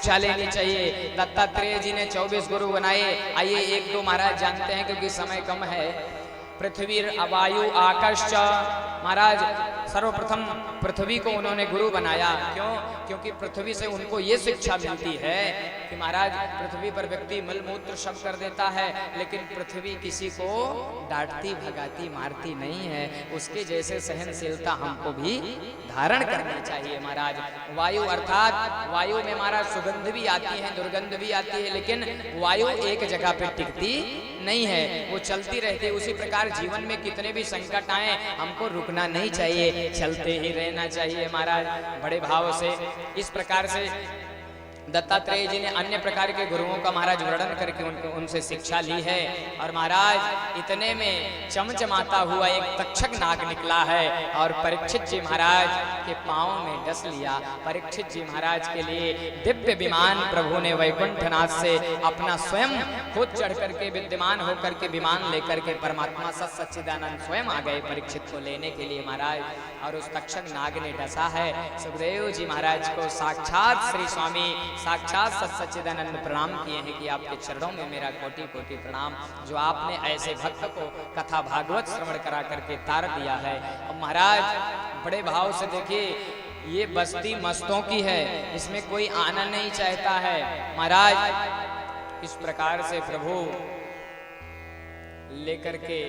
शिक्षा लेनी चाहिए। दत्तात्रेय जी ने 24 गुरु बनाए। आइए एक दो महाराज जानते हैं क्योंकि समय कम है। पृथ्वी, वायु, आकाश। महाराज सर्वप्रथम पृथ्वी को उन्होंने गुरु बनाया। क्यों? क्योंकि पृथ्वी से उनको ये शिक्षा मिलती है कि महाराज पृथ्वी पर व्यक्ति मलमूत्र सब कर देता है, लेकिन पृथ्वी किसी को डांटती भगाती मारती नहीं है। उसके जैसे सहनशीलता हमको भी धारण करनी चाहिए। महाराज वायु अर्थात वायु में महाराज सुगंध भी आती है, दुर्गंध भी आती है, लेकिन वायु एक जगह पे टिकती नहीं है, वो चलती रहती है। उसी प्रकार जीवन में कितने भी संकट आए हमको रुकना नहीं चाहिए, चलते ही रहना चाहिए महाराज बड़े भाव से। इस प्रकार से दत्तात्रेय जी ने अन्य प्रकार के गुरुओं का महाराज वर्णन करके उनसे शिक्षा ली है। और महाराज इतने में चमचमाता हुआ एक तक्षक नाग निकला है और परीक्षित जी महाराज के पांव में डस लिया। परीक्षित जी महाराज के लिए दिव्य विमान प्रभु ने वैकुंठनाथ से अपना स्वयं खुद चढ़ करके विद्यमान होकर के विमान लेकर के परमात्मा सच्चिदानंद स्वयं आ गए परीक्षित को लेने के लिए महाराज। और उस तक्षक नाग ने डसा है। सुखदेव जी महाराज को साक्षात श्री स्वामी साक्षात सच्चिदानंद प्रणाम किए हैं कि आपके चरणों में मेरा कोटि कोटि प्रणाम, जो आपने ऐसे भक्त को कथा भागवत श्रवण करा करके तार दिया है। और महाराज बड़े भाव से देखिए, ये बस्ती मस्तों की है, इसमें कोई आना नहीं चाहता है। महाराज इस प्रकार से प्रभु लेकर के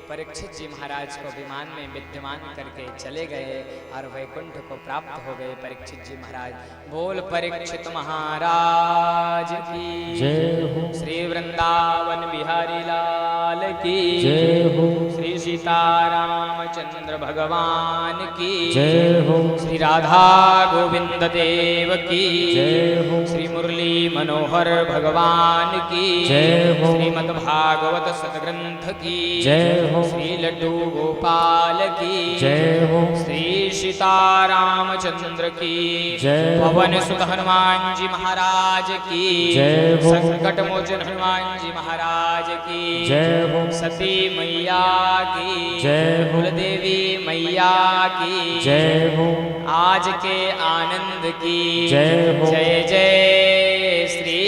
परीक्षित जी महाराज को विमान में विद्यमान करके चले गए और वैकुंठ को प्राप्त हो गए परीक्षित जी महाराज। बोल परीक्षित महाराज की जय हो। श्री वृंदावन बिहारी लाल की जय हो। श्री सीतारामचंद्र भगवान की जय हो। श्री राधा गोविंद देव की जय हो। श्री मुरली मनोहर भगवान की जय हो। श्रीमद् भागवत सतग्रंथ की जय हो। श्री लड्डू गोपाल की जय हो। श्री सीतारामचंद्र की जय। पवन सुत हनुमान जी महाराज की जय हो। संकट मोचन हनुमान जी महाराज की जय हो। सती मैया की जय हो। कुलदेवी मैया की जय हो। आज के आनंद की जय हो। जय जय श्री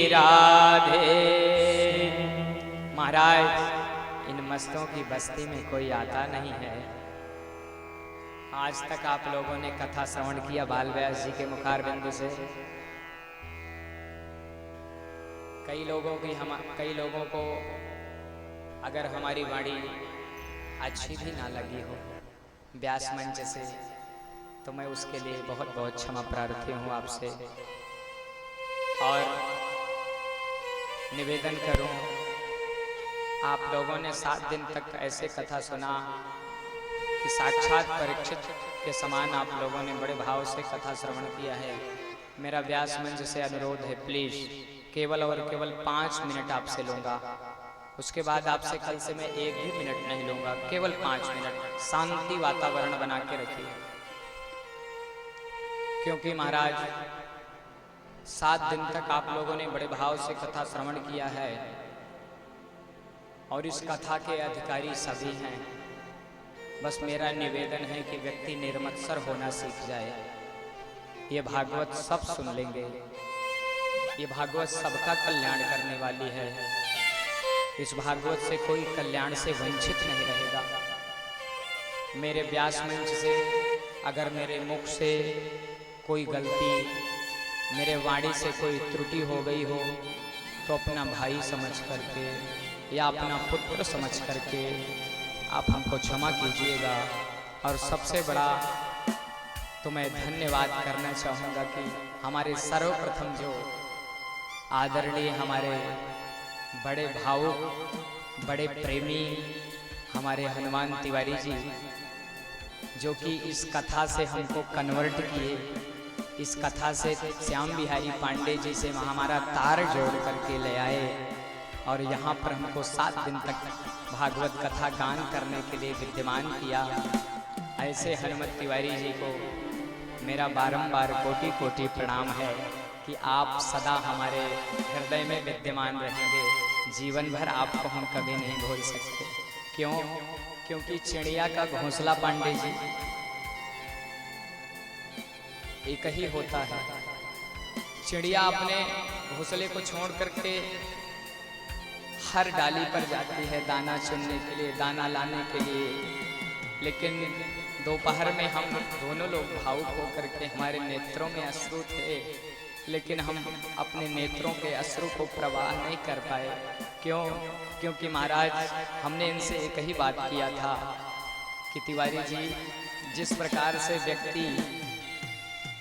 राधे। महाराज मस्तों की बस्ती में कोई आता नहीं है। आज तक आप लोगों ने कथा श्रवण किया बाल व्यास जी के मुखार बिंदु से। कई लोगों को अगर हमारी वाणी अच्छी भी ना लगी हो व्यास मंच से, तो मैं उसके लिए बहुत बहुत क्षमा प्रार्थी हूँ आपसे। और निवेदन करूँ, आप लोगों ने 7 दिन तक ऐसे कथा सुना कि साक्षात परीक्षित के समान आप लोगों ने बड़े भाव से कथा श्रवण किया है। मेरा व्यास मंच से अनुरोध है, प्लीज केवल और केवल 5 मिनट आपसे लूँगा। उसके बाद आपसे कल से मैं 1 भी मिनट नहीं लूँगा, केवल 5 मिनट शांति वातावरण बना के रखिए। क्योंकि महाराज 7 दिन तक आप लोगों ने बड़े भाव से कथा श्रवण किया है और इस कथा के अधिकारी सभी हैं। बस मेरा निवेदन है कि व्यक्ति निर्मत्सर होना सीख जाए। ये भागवत सब सुन लेंगे, ये भागवत सबका कल्याण करने वाली है। इस भागवत से कोई कल्याण से वंचित नहीं रहेगा। मेरे व्यास मंच से अगर मेरे मुख से कोई गलती, मेरे वाणी से कोई त्रुटि हो गई हो, तो अपना भाई समझ करके या अपना पुत्र समझ करके आप हमको क्षमा कीजिएगा। और सबसे बड़ा तो मैं धन्यवाद करना चाहूँगा कि हमारे सर्वप्रथम जो आदरणीय हमारे बड़े भावुक, बड़े प्रेमी हमारे हनुमान तिवारी जी, जो कि इस कथा से हमको कन्वर्ट किए, इस कथा से श्याम बिहारी पांडे जी से हमारा तार जोड़ करके ले आए और यहाँ पर हमको 7 दिन तक भागवत कथा गान करने के लिए विद्यमान किया। ऐसे हनुमत तिवारी जी को मेरा बारंबार कोटि कोटि प्रणाम है कि आप सदा हमारे हृदय में विद्यमान रहेंगे। जीवन भर आपको हम कभी नहीं भूल सकते। क्यों? क्योंकि चिड़िया का घोंसला पांडे जी एक ही होता है। चिड़िया अपने घोंसले को छोड़ करके हर डाली पर जाती है दाना चुनने के लिए, दाना लाने के लिए। लेकिन दोपहर में हम दोनों लोग भावुक होकर के, हमारे नेत्रों में अश्रु थे, लेकिन हम अपने नेत्रों के अश्रु को प्रवाह नहीं कर पाए। क्यों? क्योंकि महाराज हमने इनसे एक ही बात किया था कि तिवारी जी, जिस प्रकार से व्यक्ति,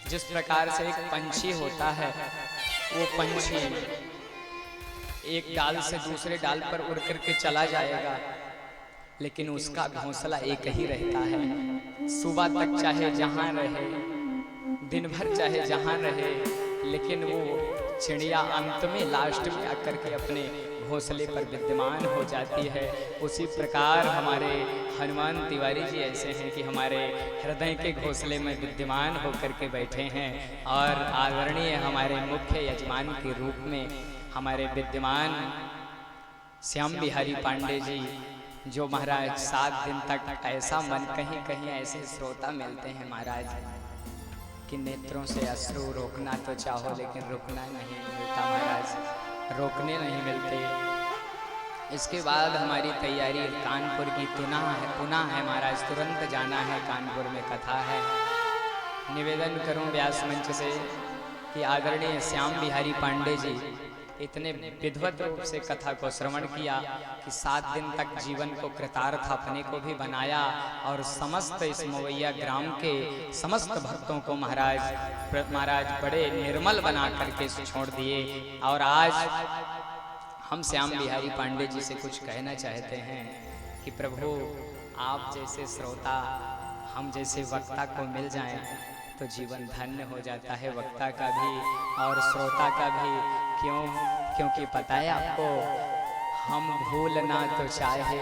जिस प्रकार से एक पंछी होता है, वो पंछी एक डाल से दूसरे डाल पर उड़ करके चला जाएगा, लेकिन उसका घोंसला एक ही रहता है। सुबह तक चाहे जहाँ रहे, दिन भर चाहे जहाँ रहे, लेकिन वो चिड़िया अंत में लास्ट में आकर के अपने घोंसले पर विद्यमान हो जाती है। उसी प्रकार हमारे हनुमान तिवारी जी ऐसे हैं कि हमारे हृदय के घोंसले में विद्यमान होकर के बैठे हैं, और आदरणीय हमारे मुख्य यजमान के रूप में हमारे विद्यमान श्याम बिहारी पांडे जी, जो महाराज 7 दिन तक ऐसा मन, कहीं कहीं ऐसे श्रोता मिलते हैं महाराज कि नेत्रों से अश्रु रोकना तो चाहो लेकिन रुकना नहीं मिलता महाराज, रोकने नहीं मिलते। इसके बाद हमारी तैयारी कानपुर की पुनः है महाराज, तुरंत जाना है, कानपुर में कथा है। निवेदन करूं व्यास मंच से कि आदरणीय श्याम बिहारी पांडे जी इतने विद्वत रूप से कथा को श्रवण किया कि 7 दिन तक जीवन को कृतार्थ अपने को भी बनाया, और समस्त इस मवैया ग्राम के समस्त भक्तों को महाराज बड़े निर्मल बना करके छोड़ दिए। और आज हम श्याम बिहारी पांडे जी से कुछ कहना चाहते हैं कि प्रभु, आप जैसे श्रोता, हम जैसे वक्ता को मिल जाएं तो जीवन धन्य हो जाता है, वक्ता का भी और श्रोता का भी। क्यों? क्योंकि पता है आपको, हम भूलना तो चाहे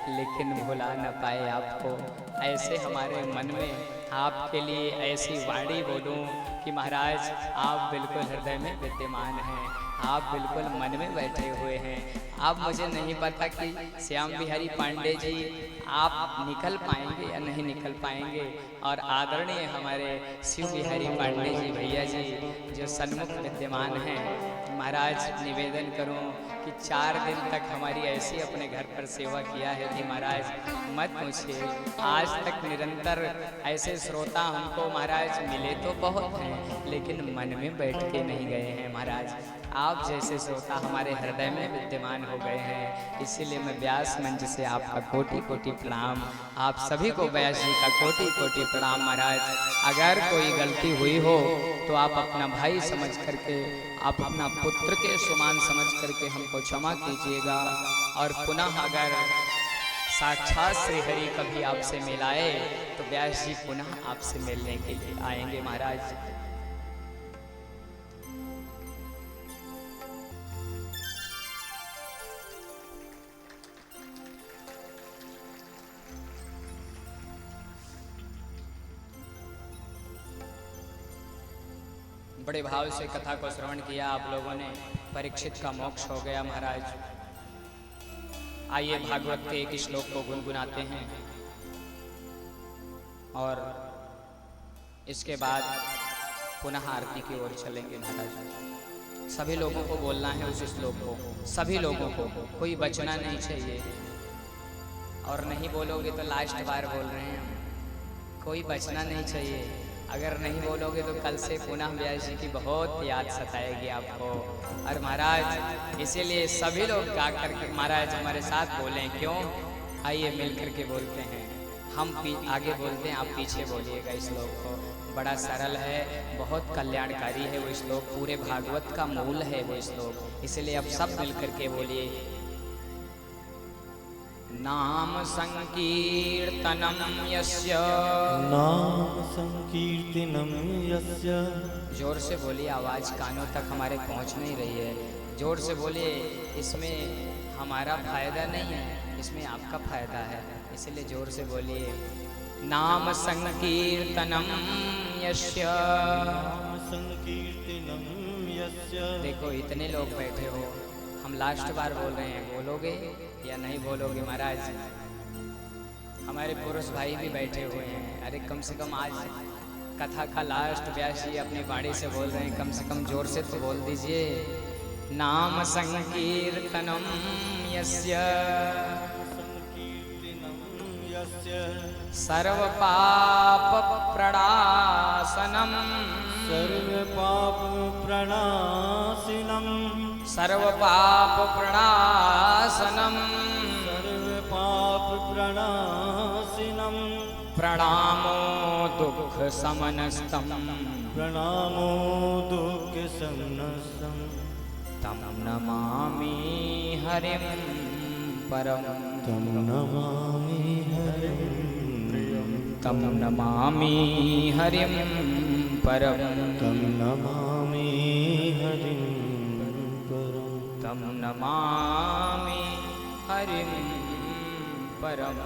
लेकिन भुला न पाए आपको। ऐसे हमारे मन में आपके लिए ऐसी वाणी बोलूं कि महाराज आप बिल्कुल हृदय में विद्यमान हैं, आप बिल्कुल मन में बैठे हुए हैं। अब मुझे नहीं पता कि श्याम बिहारी पांडे जी आप निकल पाएंगे या नहीं निकल पाएंगे, और आदरणीय हमारे शिव बिहारी पांडे जी भैया जी जो सन्मुख विद्यमान हैं, महाराज निवेदन करूं कि 4 दिन तक हमारी ऐसी अपने घर पर सेवा किया है कि महाराज मत पूछिए। आज तक निरंतर ऐसे श्रोता हमको महाराज मिले तो बहुत हैं, लेकिन मन में बैठ के नहीं गए हैं महाराज। आप जैसे श्रोता हमारे हृदय में विद्यमान हो गए हैं, इसीलिए मैं व्यास मंच से आपका कोटि कोटि प्रणाम, आप सभी को व्यास जी का कोटि कोटि प्रणाम। महाराज अगर कोई गलती हुई हो तो आप अपना भाई समझ करके, आप अपना पुत्र के समान समझ करके हमको क्षमा कीजिएगा। और पुनः अगर साक्षात श्री हरि कभी आपसे मिलाए तो व्यास जी पुनः आपसे मिलने के लिए आएंगे महाराज। बड़े भाव से कथा को श्रवण किया आप लोगों ने, परीक्षित का मोक्ष हो गया महाराज। आइए भागवत के एक श्लोक को गुनगुनाते हैं और इसके बाद पुनः आरती की ओर चलेंगे महाराज। सभी लोगों को बोलना है उस श्लोक को, सभी लोगों को, कोई बचना नहीं चाहिए। और नहीं बोलोगे तो लास्ट बार बोल रहे हैं हम, कोई बचना नहीं चाहिए। अगर नहीं बोलोगे तो कल से पुनः व्यास जी की बहुत याद सताएगी आपको। और महाराज इसीलिए सभी लोग गा करके महाराज हमारे साथ बोलें। क्यों? आइए मिल करके बोलते हैं। हम आगे बोलते हैं, आप पीछे बोलिएगा। इस श्लोक को बड़ा सरल है, बहुत कल्याणकारी है वो श्लोक, पूरे भागवत का मूल है वो श्लोक। इसलिए अब सब मिल करके बोलिए, नाम संकीर्तनम यस्य, नाम संकीर्तनम यस्य। जोर से बोलिए, आवाज कानों तक हमारे पहुंच नहीं रही है। जोर से बोलिए, इसमें हमारा फायदा नहीं है, इसमें आपका फायदा है, इसलिए जोर से बोलिए। नाम संकीर्तनम यस्य, नाम संकीर्तनम यस्य। देखो इतने लोग बैठे हो, हम लास्ट बार बोल रहे हैं, बोलोगे या नहीं बोलोगे महाराज? हमारे पुरुष भाई भी बैठे हुए हैं, अरे कम से कम आज कथा का लास्ट व्यास जी अपनी वाणी से बोल रहे हैं, कम से कम जोर से तो बोल दीजिए। नाम संकीर्तनम यस्य सर्व पाप प्रणाशनम सर्व पाप प्रणाशिनम सर्व पाप प्रणाशनम सर्व पाप प्रणाशिनम प्रणामो दुख समनस्तम प्रणामो दुःख समनस्तम तम नमामि हरिं परम तम नमामि हरिं तम नमामि हरिं परम तम नमामि हरिं परम तम नमामि हरिं परम।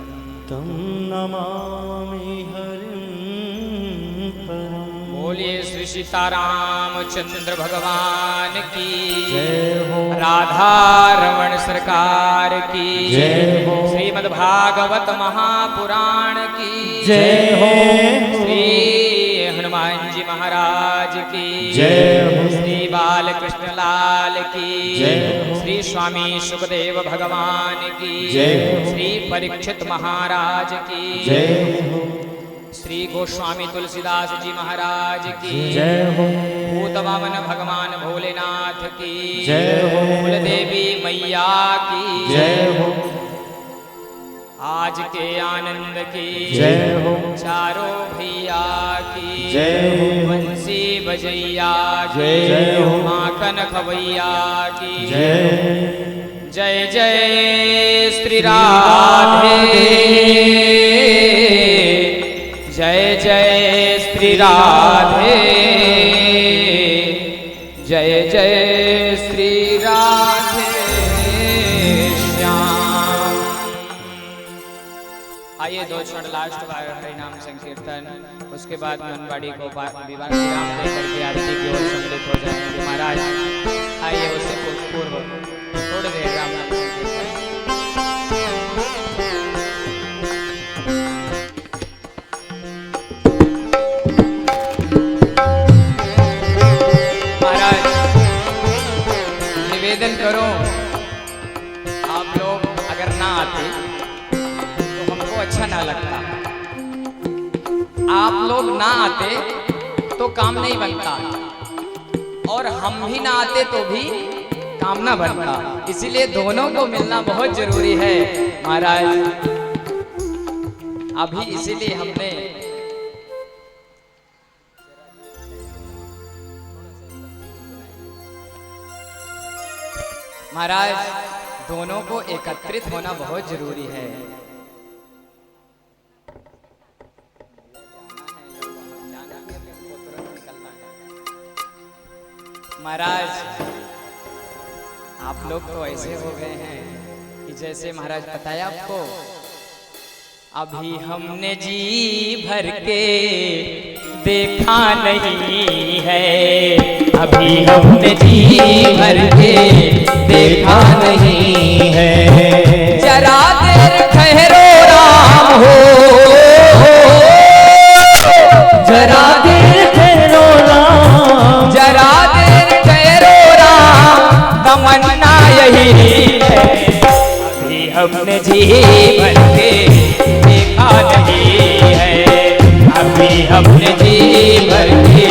तम नमामि हरिं परम। बोलिए श्री सीतारामचंद्र भगवान की जय हो। राधा रमण सरकार की जय हो। श्रीमद् भागवत महापुराण की जय हो। श्री हनुमान जी महाराज की जय हो। श्री बालकृष्ण लाल की जय हो। श्री स्वामी सुखदेव भगवान की जय हो। श्री परीक्षित महाराज की जय हो। श्री गोस्वामी तुलसीदास जी महाराज की जय हो। भूत वामन भगवान भोलेनाथ की जय हो। कुलदेवी मैया की जय हो। आज के आनंद की जय हो। चारों भैया की जय हो। बंसी बजैया की जय हो। माखन खवैया की जय जय जय श्री राधे जय जय श्री राधे जय जय श्री राधे श्याम। आइए दो क्षण लास्ट बार हरि नाम संकीर्तन, उसके बाद मनवाड़ी को विवाह विराम देकर के आरती की ओर सम्मिलित हो जाएंगे महाराज। आइए उससे पूर्व थोड़ी देर राम नाम संकीर्तन। महाराज निवेदन करो, आप लोग अगर ना आते तो हमको अच्छा ना लगता। आप लोग ना आते तो काम नहीं बनता, और हम भी ना आते तो भी काम ना बनता। इसीलिए दोनों को मिलना बहुत जरूरी है महाराज। अभी इसीलिए हमने महाराज दोनों को एकत्रित होना बहुत जरूरी है। महाराज आप लोग तो ऐसे हो गए हैं कि जैसे महाराज बताया आपको, अभी हमने जी भर के देखा नहीं है, अभी हमने जी भर के देखा नहीं है। जरा देर ठहरो राम हो, जरा देर ठहरो राम, जरा देर ठहरो राम, तमन्ना यही है। अभी हमने जी भर के देखा नहीं है, अभी हमने जी भर के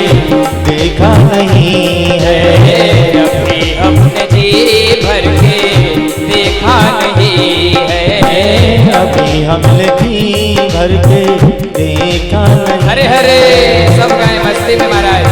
देखा नहीं है। अभी हमने जी भर के देखा नहीं है। अभी हमने जी भर के देखा नहीं। हरे हरे सब गाए मस्ती में महाराज।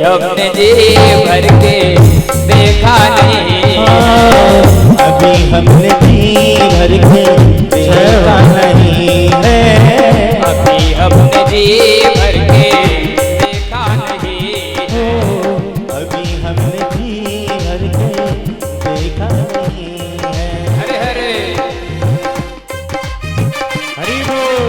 हमने जी भर के देखा नहीं, अभी हमने जी भर के देखा नहीं है, अभी हमने जी भर के देखा नहीं है, अभी हमने जी भर के देखा नहीं है। हरे हरे हरि बोल।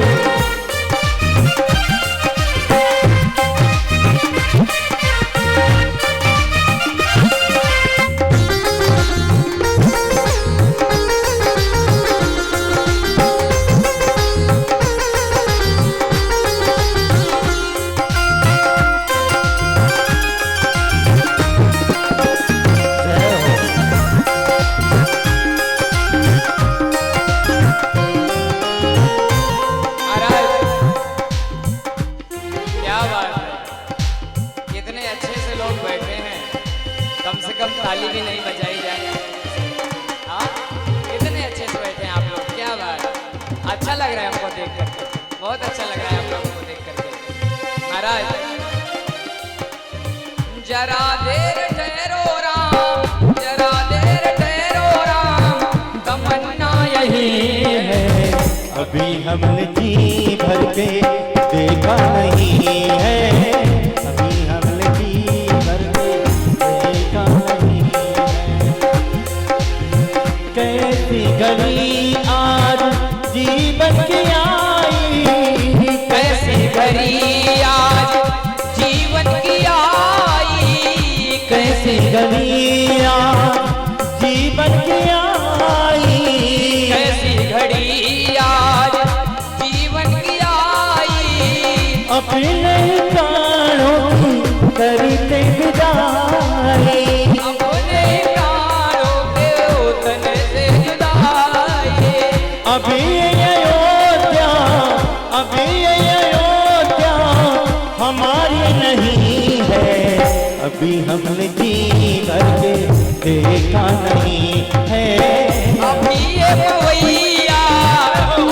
ताली भी नहीं बजाई जाए। हाँ, इतने अच्छे से बैठे हैं आप लोग, क्या बात। अच्छा लग रहा है हमको देख करके, बहुत अच्छा लग रहा है आप लोगों को देख करके। महाराज जरा देर ठहरो राम, जरा देर ठहरो राम, तमन्ना यही है, अभी हमने जी भर के देखा नहीं है, अभी हमने जी भर के देखा नहीं है। कैसी घड़ी आज जीवन की आई, कैसी घड़ी आज जीवन की आई, कैसी घड़ी आज जीवन की आई, कैसी घड़ी आज जीवन की आई, अपने प्राणों की करते विदाई, अपने प्राणों के उतने से जुदाई, अभी अयोध्या, अभी अयोध्या हमारी नहीं है, अभी हमने जी भर के देखा नहीं है, अभी ये पवैया,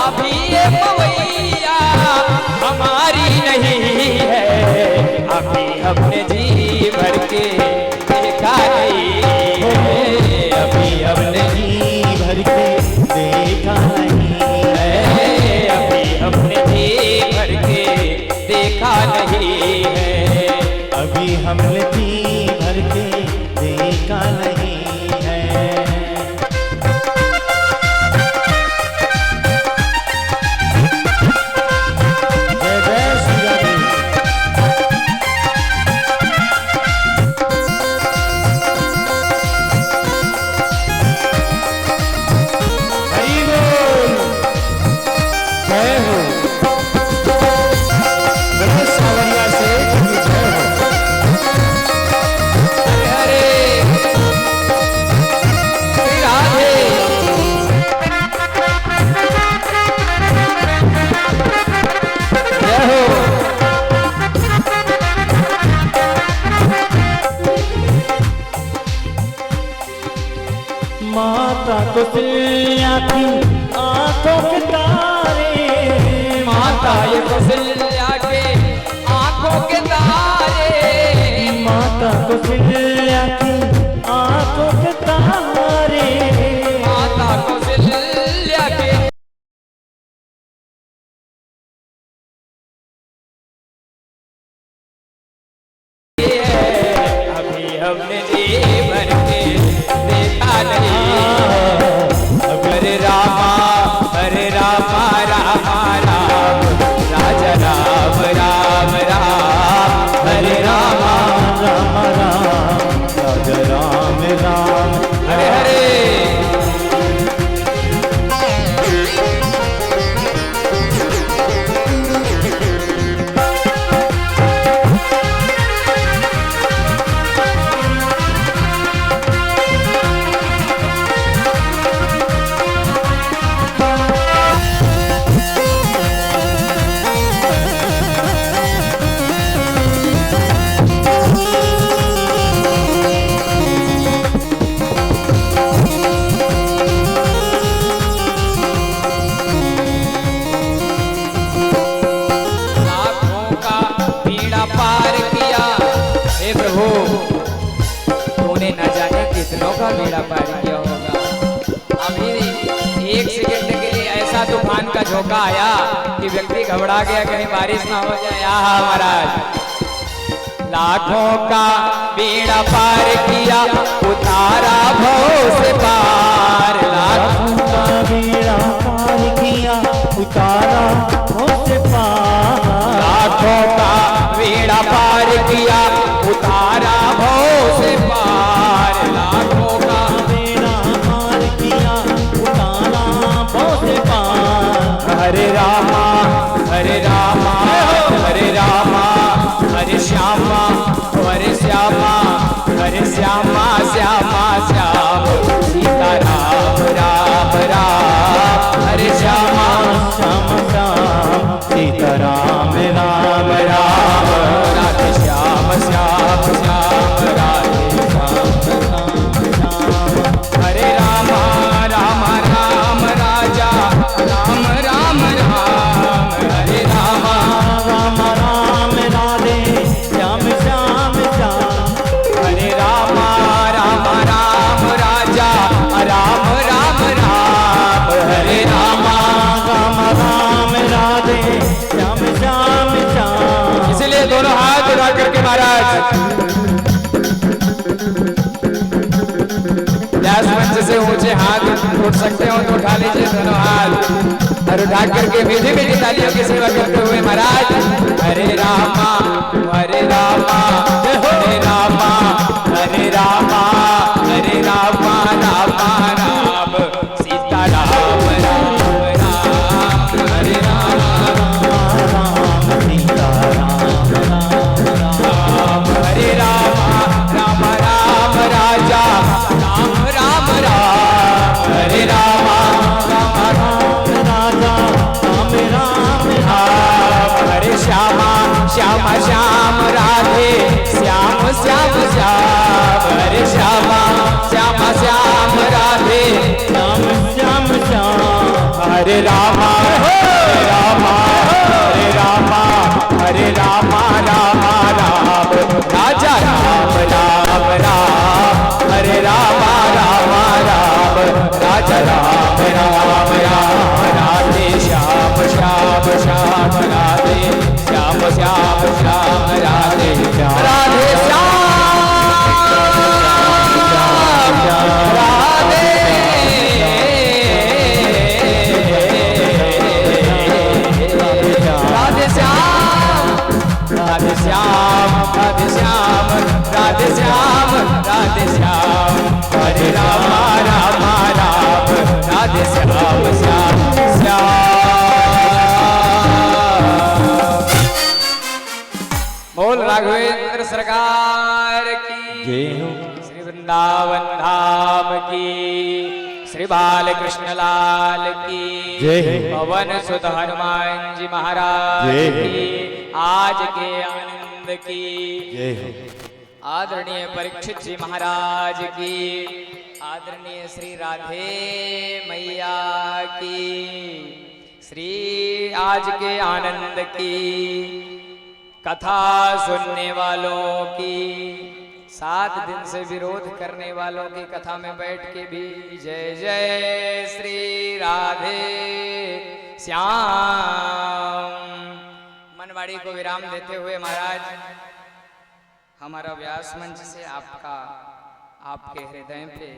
अभी ये पवैया हमारी नहीं है, अभी हमने जी भर के देखा नहीं है, अभी हमने जी भर के देखा नहीं है, अभी हमने जी भर के देखा नहीं है, अभी हमने जी भर के देखा नहीं है। जय जय श्री राम। हरि बोल। जय हो गणेश सावरिया से जय हो। हरे श्री राधे। जय हो। माता कौशल्या की आंखों के तारे, माता ये कौशल्या के आंखों के तारे, माता कौशल्या की आंखों के तारे, माता कौशल्या के अभी हमने जी भर के देखा नहीं, हरे रामा रामा राम, राजा राम राम राम, हरे रामा राम राम का बेड़ा पार किया होगा। अभी 1 सेकंड के लिए ऐसा तूफान का झोंका आया कि व्यक्ति घबरा गया, कहीं बारिश ना हो जाए। आहा महाराज, लाखों का बेड़ा पार किया, उतारा भव से पार। लाखों का बेड़ा पार किया, उतारा भव से पार। लाखों का बेड़ा पार किया, उतारा भव से पार। लाखों का बेड़ा पार किया, उतारा भव से पार। हरे रामा हरे रामा हरे रामा हरे श्यामा हरे श्यामा हरे श्यामा श्यामा श्याम। सीता राम राम राम हरे श्यामा श्याम श्याम, सीता राम राम राम। राधे श्याम श्याम श्याम राधे श्याम राम हरे रामा राम राम राजा राम राम राम हरे रामा राम राम राधे श्याम श्याम श्याम। हरे रामा राम राम राजा राम राम राम हरे रामा। राम राम राधे श्याम श्याम श्याम। इसलिए दोनों हाथ उठा करके महाराज व्यास मंच से ऊंचे हाथ उठ सकते हो तो उठा लीजिए दोनों हाथ और उठा करके मीठी मीठी तालियों की सेवा करते हुए महाराज हरे रामा हरे रामा हरे रामा हरे रामा हरे रामा रामा राम सीता राम राम राम हरे रामा राम सीता राम राम राम। हरे रामा राम राम राजा राम राम राम हरे रामा राम राम राजा राम राम राम हरे श्यामा श्याम श्याम राधे श्याम श्याम श्याम हरे श्यामा श्याम श्याम राधे श्याम श्याम श्याम। हरे रामा हरे रामा हरे रामा हरे रामा रामा राम राजा राम राम राम हरे रामा रामा राम राजा राम राम राम राधे श्याम श्याम श्याम राधे श्याम श्याम श्याम राधे राधे श्याम राधे राधे श्याम राधे श्याम राधे श्याम राधे श्याम राधे श्याम हरे राम राम राम राधे श्याम श्याम श्याम। बोल राघवेंद्र सरकार की जय हो। श्री वृंदावन धाम की श्री बालकृष्ण लाल की जय हो। पवन सुत हनुमान जी महाराज जय हो। की आज के आनंद की जय हो। आदरणीय परीक्षित जी महाराज की आदरणीय श्री राधे मैया की श्री आज के आनंद की कथा सुनने वालों की 7 दिन से विरोध करने वालों की कथा में बैठ के भी जय जय श्री राधे श्याम मनवाड़ी को विराम देते हुए महाराज हमारा व्यास मंच से आपके हृदय पे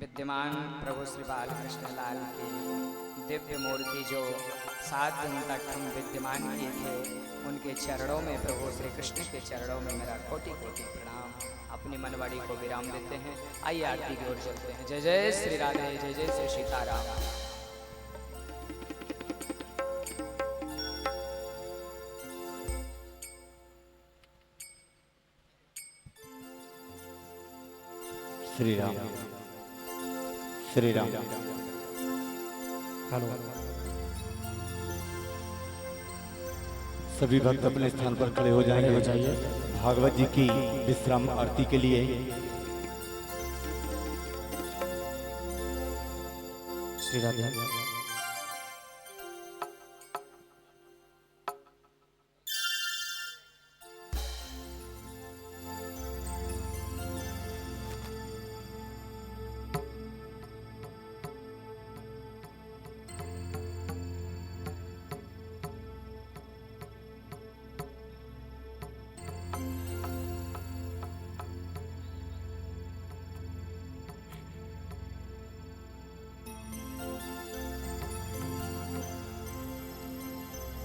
विद्यमान प्रभु श्री बालकृष्ण लाल की दिव्य मूर्ति जो 7 दिन तक हम विद्यमान किए थे उनके चरणों में प्रभु श्री कृष्ण के चरणों में मेरा कोटि कोटि प्रणाम। अपनी मनवाड़ी को विराम देते हैं। आइए आरती की ओर चलते हैं। जय जय श्री राधे जय जय श्री सीताराम। श्री राम श्री राम। हेलो। सभी भक्त अपने स्थान पर खड़े हो जाइए। भागवत जी की विश्राम आरती के लिए श्री राधे।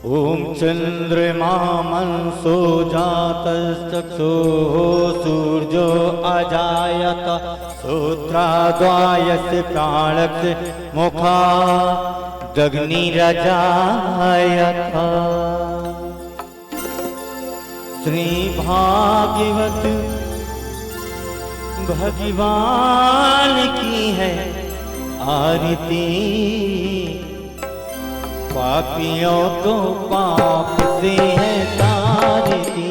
ओम चंद्रमा मनसो जातश्चक्षुः सूर्यो अजायत श्रोत्राद्वायस्य प्राणस्य मुखा जग्निरजायत। श्री भागवत भगवान की है आरती, पापियों को पाप से है तारती।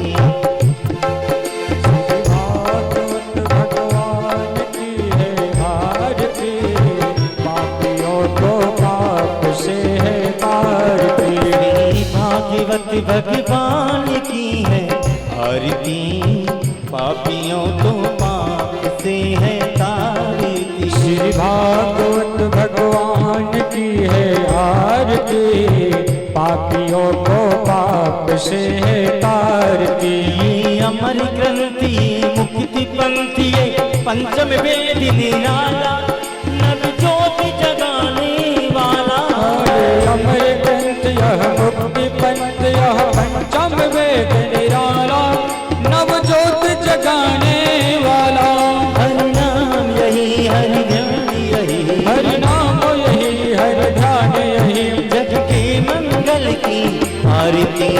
भागवत भगवान की है आरती, पापियों को पाप से है तारती। भागवत भगवान की है आरती, पापियों को पाप से है तारती। श्री भागवत भगवान की है आरती, पापियों को पाप से है तारती। अमर ग्रंथि मुक्ति पंथी पंचम वेद निराला, नव ज्योति जगाने वाला। अमर ग्रंथ यह मुक्ति पंथ यह पंचम वेद निराला, नव ज्योत जगाने वाला। हरि नाम यही हरि ध्यान यही, हरि नाम यही हरि ध्यान यही, जग के मंगल की आरती,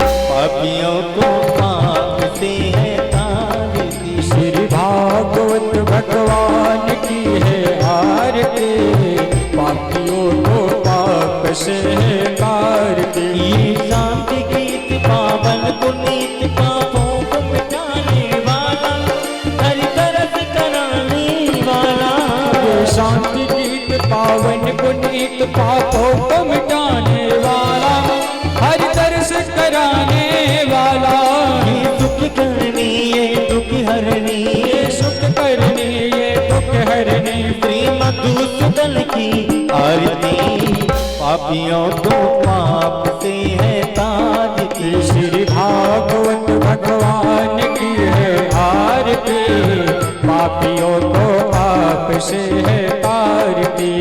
पापियों को पाप से है तारती। श्री भागवत भगवान की है आरती, पापियों को पाप से है तारती। शांति गीत पावन पुनीत पापों को मिटाने वाला, हरि तरस कराने वाला। शांति गीत पावन पुनीत पापों को मिटाने वाला, हर दर्श कराने वाला। ये दुख करनी ये दुख हरनी, ये सुख करनी ये दुख हरनी, श्री मधुसूदन की आरती, पापियों को पाप से है तारती। श्री भागवत भगवान की है आरती, पापियों को पाप से है तारती।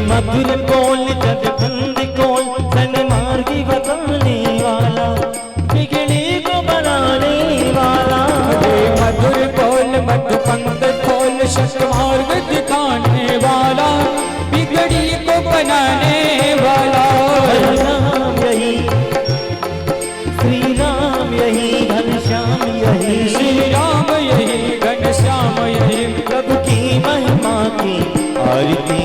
मधुर बोल जगबंद कोल सन्मार्गी बताने वाला, बिगड़ी को बनाने वाला। मधुर बोल मधुपंथ खोल सतमार्ग दिखाने वाला, बिगड़ी को बनाने वाला। हरि नाम यही श्री राम यही घनश्याम यही, श्री राम यही घनश्याम यही, प्रभु की महिमा की आरती,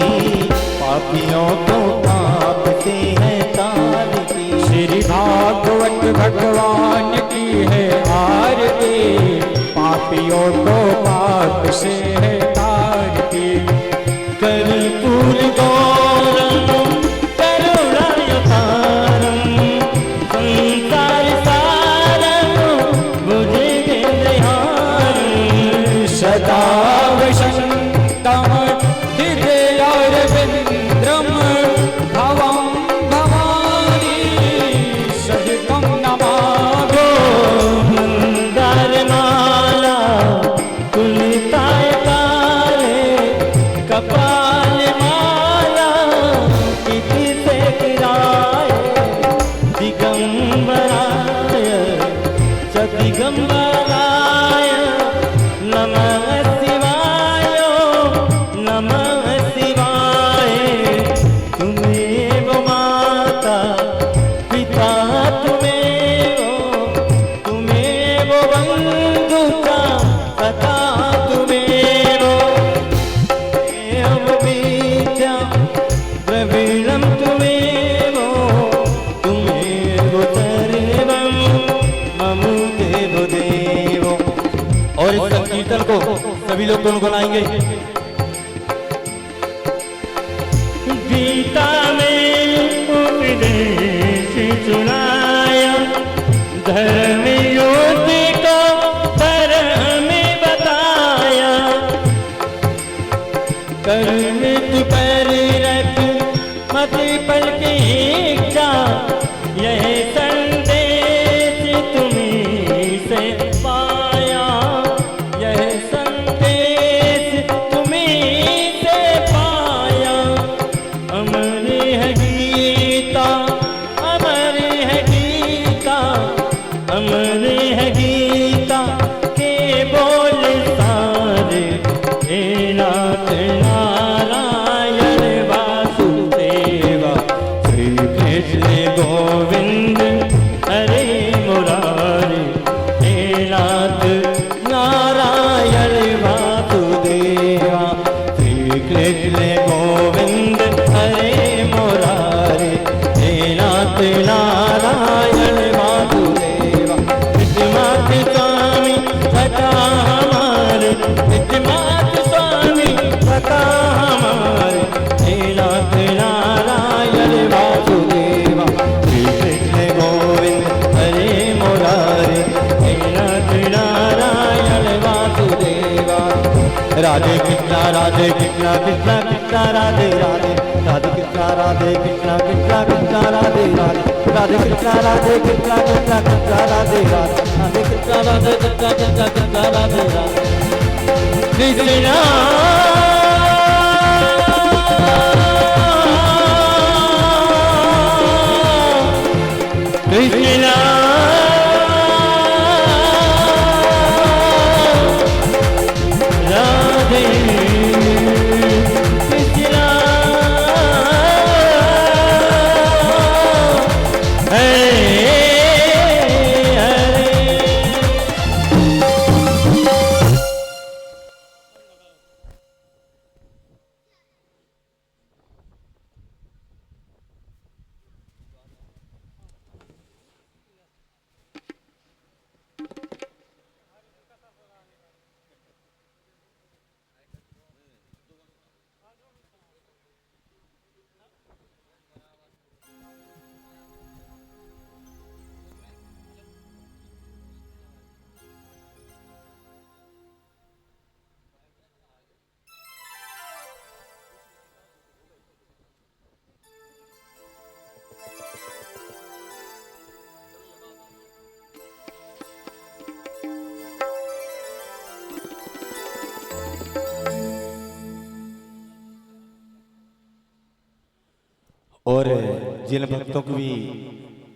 पापियों को पाप से है तारती। श्री भागवत भगवान की है आरती, पापियों को पाप से है तारती। कर्पूर गौरम करुणावतारम, संसार सारम भुजगेन्द्रहारम, सदा वसन्तं हृदयारविन्द्रं भवं भवानी सहितं नमामि। मंदारमाला कुलिताय काले, कपाल माला किति से गिराए, दिगंबराय च दिगंबराय नमः शिवाय नमः शिवाय। तुम्हें वो माता पिता तुम्हें वो बंधु का सखा तुम्हें वो विद्या द्रविणम तुम्हें वो सर्वम ममु देवो देवो। और इस संकीर्तन को सभी लोग गुनगुनाएंगे। गीता में उपदेश सुनाया, धर्म युक्ति को पर हमें बताया। अमर है गीता के बोल सारे, हे नाथ नारायण वासुदेवा, श्री कृष्ण गोविंद हरे मुरारी, हे नाथ नारायण वासुदेवा, श्री कृष्ण गोविंद हरे मुरारी, हे नाथ नारायण वासुदेवा। विद्यमात स्वामी सदा हमारे, विद्यमात स्वामी सदा हमारे, हे नाथ नारायण वासुदेवा, श्री कृष्ण गोविंद हरे मुरारी, हे नाथ नारायण वासुदेवा। राधे कृष्णा कृष्णा कृष्णा राधे राधे, राधे कृष्णा कृष्णा कृष्णा राधे राधे, राधे कृष्णा कृष्णा कृष्णा राधे राधे, राधे कृष्णा कृष्णा कृष्णा राधे राधे। कृष्णा कृष्णा राधे कृष्णा हरे हरे। और जिन भक्तों को भी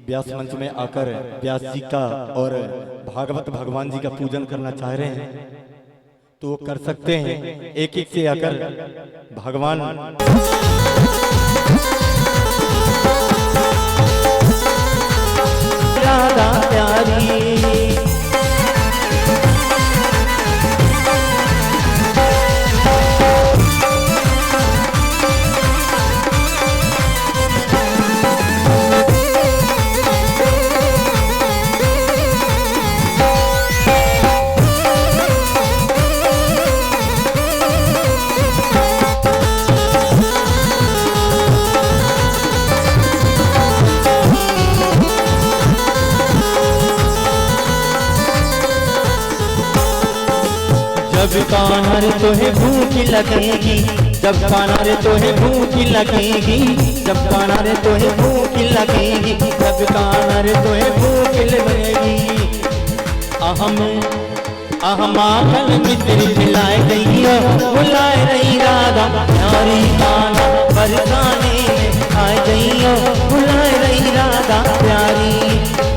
व्यास मंच में आकर व्यास जी का और भागवत भगवान जी का पूजन करना चाह रहे हैं तो वो कर सकते हैं। एक एक से आकर भगवान राधा प्यारी जब कान्हा रे तोहे भूख लगेगी, जब कान्हा रे तोहे भूख लगेगी, जब कान्हा रे तोहे भूख लगेगी, जब कान्हा रे तोहे भूख लगेगी। अहम आखल मित्र खिलाए गई, बुलाए रही राधा प्यारी, कान्हा बरसाने आए गई, बुलाए रही राधा प्यारी,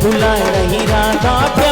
बुलाए रही राधा प्यारी।